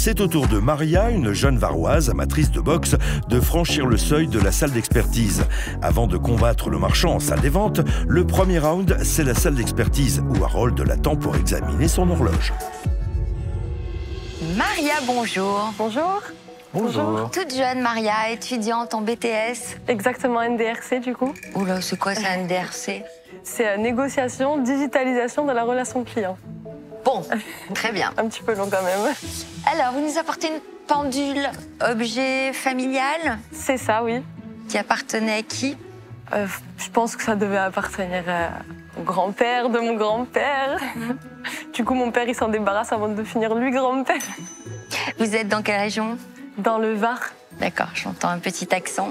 C'est au tour de Maria, une jeune varoise amatrice de boxe, de franchir le seuil de la salle d'expertise. Avant de combattre le marchand en salle des ventes, le premier round, c'est la salle d'expertise où Harold l'attend pour examiner son horloge. Maria, bonjour. Bonjour. Bonjour. Toute jeune, Maria, étudiante en BTS. Exactement, NDRC du coup. Oula, c'est quoi ça, NDRC? C'est négociation, digitalisation de la relation client. Bon, très bien. Un petit peu long quand même. Alors, vous nous apportez une pendule, objet familial? C'est ça, oui. Qui appartenait à qui? Je pense que ça devait appartenir au grand-père de mon grand-père. Du coup, mon père, il s'en débarrasse avant de devenir lui grand-père. Vous êtes dans quelle région? Dans le Var. D'accord, j'entends un petit accent.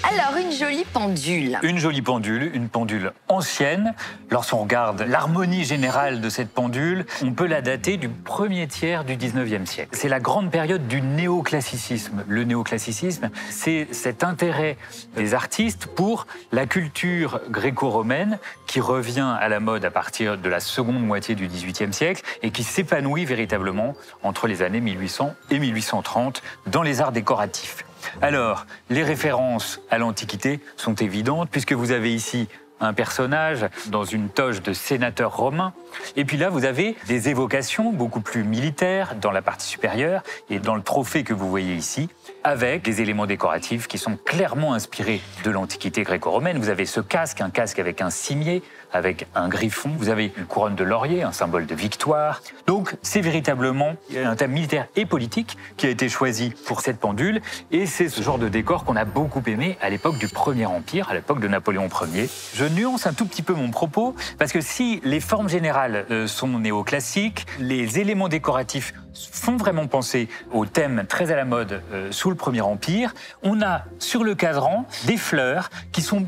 Alors, une jolie pendule. Une jolie pendule, une pendule ancienne. Lorsqu'on regarde l'harmonie générale de cette pendule, on peut la dater du premier tiers du 19e siècle. C'est la grande période du néoclassicisme. Le néoclassicisme, c'est cet intérêt des artistes pour la culture gréco-romaine qui revient à la mode à partir de la seconde moitié du 18e siècle et qui s'épanouit véritablement entre les années 1800 et 1830 dans les arts décoratifs. Alors, les références à l'Antiquité sont évidentes, puisque vous avez ici un personnage dans une toge de sénateur romain. Et puis là, vous avez des évocations beaucoup plus militaires dans la partie supérieure et dans le trophée que vous voyez ici, avec des éléments décoratifs qui sont clairement inspirés de l'Antiquité gréco-romaine. Vous avez ce casque, un casque avec un cimier, avec un griffon. Vous avez une couronne de laurier, un symbole de victoire. Donc, c'est véritablement un thème militaire et politique qui a été choisi pour cette pendule. Et c'est ce genre de décor qu'on a beaucoup aimé à l'époque du Premier Empire, à l'époque de Napoléon Ier. Je nuance un tout petit peu mon propos, parce que si les formes générales sont néoclassiques, les éléments décoratifs font vraiment penser au thème très à la mode sous le Premier Empire, on a sur le cadran des fleurs qui sont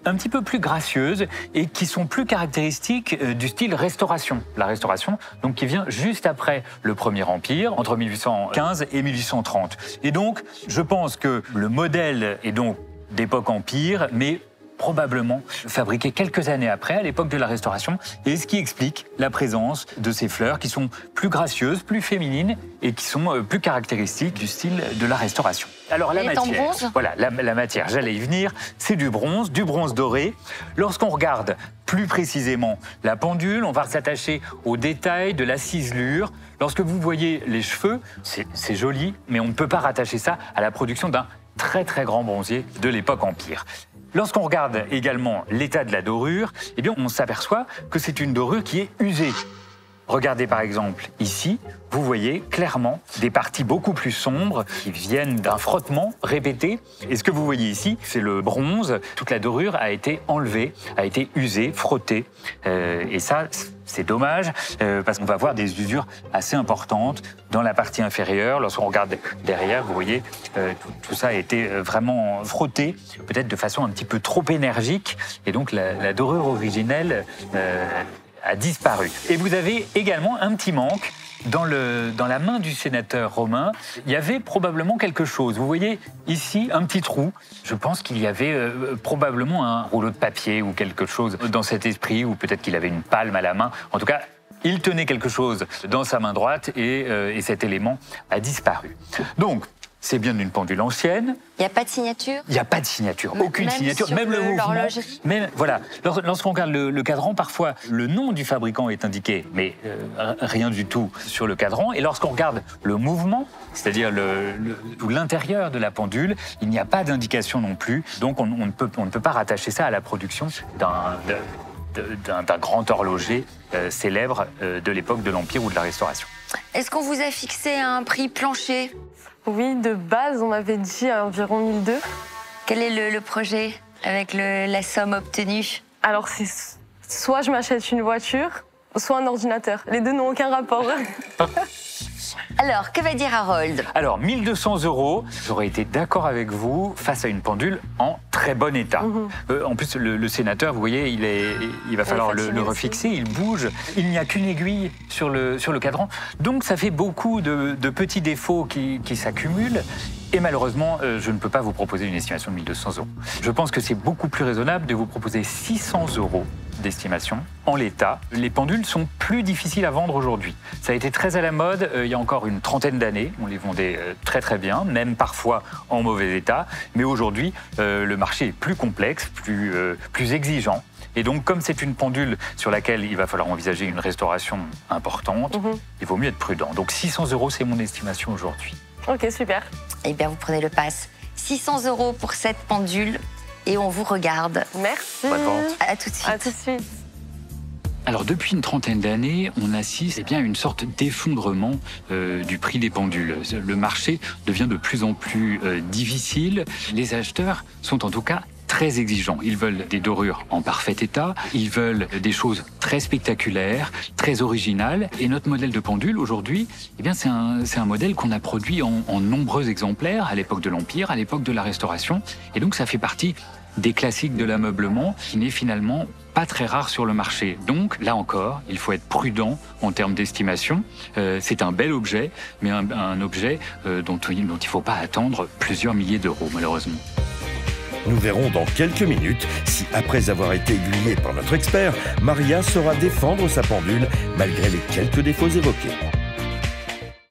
un petit peu plus gracieuses et qui sont plus caractéristiques du style Restauration. La Restauration, donc, qui vient juste après le Premier Empire, entre 1815 et 1830. Et donc, je pense que le modèle est donc d'époque Empire, mais probablement fabriqué quelques années après, à l'époque de la Restauration, et ce qui explique la présence de ces fleurs qui sont plus gracieuses, plus féminines et qui sont plus caractéristiques du style de la Restauration. Alors la matière, en bronze ? Voilà, la matière, j'allais y venir, c'est du bronze doré. Lorsqu'on regarde plus précisément la pendule, on va s'attacher aux détails de la ciselure. Lorsque vous voyez les cheveux, c'est joli, mais on ne peut pas rattacher ça à la production d'un très très grand bronzier de l'époque Empire. Lorsqu'on regarde également l'état de la dorure, eh bien on s'aperçoit que c'est une dorure qui est usée. Regardez par exemple ici, vous voyez clairement des parties beaucoup plus sombres qui viennent d'un frottement répété. Et ce que vous voyez ici, c'est le bronze. Toute la dorure a été enlevée, a été usée, frottée. Et ça, c'est dommage parce qu'on va voir des usures assez importantes dans la partie inférieure. Lorsqu'on regarde derrière, vous voyez, tout ça a été vraiment frotté, peut-être de façon un petit peu trop énergique. Et donc la dorure originelle a disparu. Et vous avez également un petit manque dans la main du sénateur romain. Il y avait probablement quelque chose. Vous voyez ici un petit trou. Je pense qu'il y avait probablement un rouleau de papier ou quelque chose dans cet esprit, ou peut-être qu'il avait une palme à la main. En tout cas, il tenait quelque chose dans sa main droite et cet élément a disparu. Donc, c'est bien une pendule ancienne. Il n'y a pas de signature? Il n'y a pas de signature, aucune signature, même le mouvement. Même, voilà. Lorsqu'on regarde le cadran, parfois le nom du fabricant est indiqué, mais rien du tout sur le cadran. Et lorsqu'on regarde le mouvement, c'est-à-dire l'intérieur de la pendule, il n'y a pas d'indication non plus. Donc on ne peut pas rattacher ça à la production d'un grand horloger célèbre de l'époque de l'Empire ou de la Restauration. Est-ce qu'on vous a fixé un prix plancher? Oui, de base, on m'avait dit à environ 1002. Quel est le projet avec la somme obtenue? Alors, c'est soit je m'achète une voiture, soit un ordinateur. Les deux n'ont aucun rapport. Alors, que va dire Harold? Alors, 1 200 €, j'aurais été d'accord avec vous face à une pendule en très bon état. En plus, le sénateur, vous voyez, il va falloir le refixer, il bouge. Il n'y a qu'une aiguille sur le cadran. Donc, ça fait beaucoup de petits défauts qui s'accumulent. Et malheureusement, je ne peux pas vous proposer une estimation de 1 200 €. Je pense que c'est beaucoup plus raisonnable de vous proposer 600 € d'estimation. En l'état, les pendules sont plus difficiles à vendre aujourd'hui. Ça a été très à la mode il y a encore une trentaine d'années. On les vendait très très bien, même parfois en mauvais état. Mais aujourd'hui, le marché est plus complexe, plus exigeant. Et donc, comme c'est une pendule sur laquelle il va falloir envisager une restauration importante, il vaut mieux être prudent. Donc 600 €, c'est mon estimation aujourd'hui. Ok, super. Eh bien, vous prenez le pass. 600 € pour cette pendule et on vous regarde. Merci. Bonne vente. À tout de suite. À tout de suite. Alors depuis une trentaine d'années, on assiste à une sorte d'effondrement du prix des pendules. Le marché devient de plus en plus difficile. Les acheteurs sont en tout cas très exigeants. Ils veulent des dorures en parfait état, ils veulent des choses très spectaculaires, très originales. Et notre modèle de pendule aujourd'hui, eh bien c'est un modèle qu'on a produit en nombreux exemplaires à l'époque de l'Empire, à l'époque de la Restauration. Et donc ça fait partie des classiques de l'ameublement qui n'est finalement pas très rare sur le marché. Donc là encore, il faut être prudent en termes d'estimation. C'est un bel objet, mais un objet dont il ne faut pas attendre plusieurs milliers d'euros malheureusement. Nous verrons dans quelques minutes si, après avoir été aiguillée par notre expert, Maria saura défendre sa pendule malgré les quelques défauts évoqués.